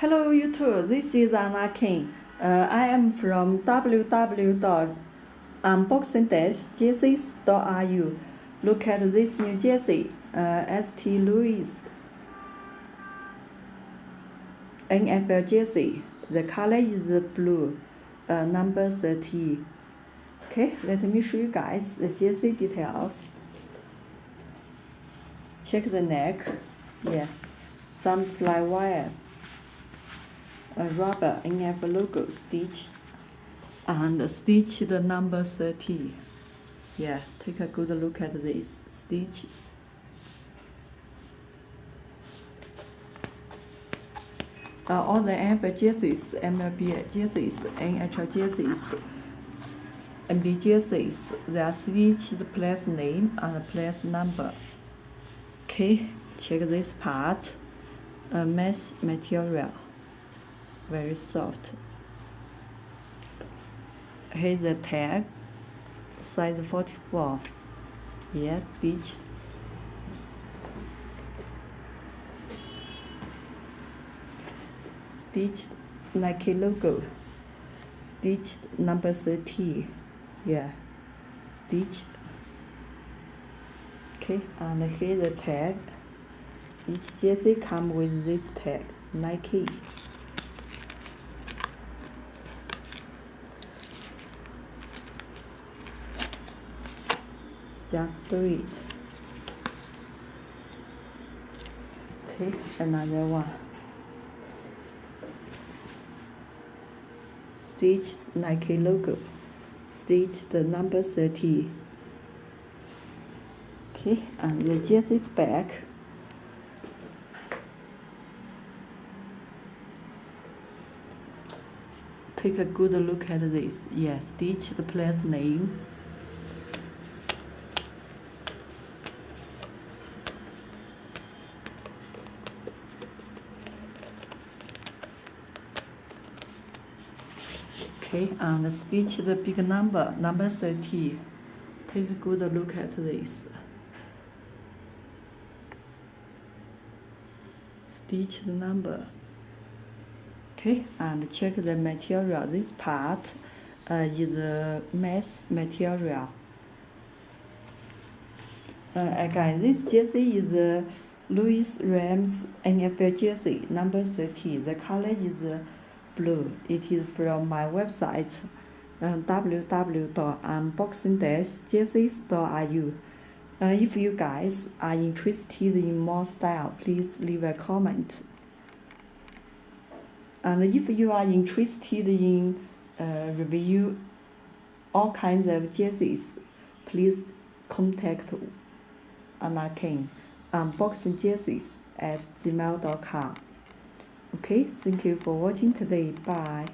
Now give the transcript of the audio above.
Hello YouTube, this is Anna King. I am from www.unboxingjerseys.ru. Look at this new jersey, St. Louis NFL jersey. The color is blue, number 30. Okay, let me show you guys the jersey details. Check the neck, some fly wires. A rubber NFL logo stitched and stitched number 30. Take a good look at this stitch. All the NFL jerseys, MLB jerseys, NHL jerseys, NBA jerseys, they are stitched place name and place number. Okay, check this part. Mesh material. Very soft. Here's the tag, size 44. Stitch. Stitched Nike logo. Stitched number 30. Stitched. Okay, and here's the tag. Each jersey comes with this tag, Nike. Just do it. Okay, another one. Stitch Nike logo. Stitch the number 30. Okay, and the jersey's back. Take a good look at this. Stitch the place name. Okay, and stitch the big number 30. Take a good look at this. Stitch the number. Okay, and check the material. This part is a mesh material. Again, this jersey is a Louis Rams NFL jersey, number 30. The color is blue. It is from my website, www.unboxingjerseys.ru. If you guys are interested in more style, please leave a comment. And if you are interested in review all kinds of jerseys, please contact Anna King, unboxingjerseys@gmail.com. Okay, thank you for watching today. Bye.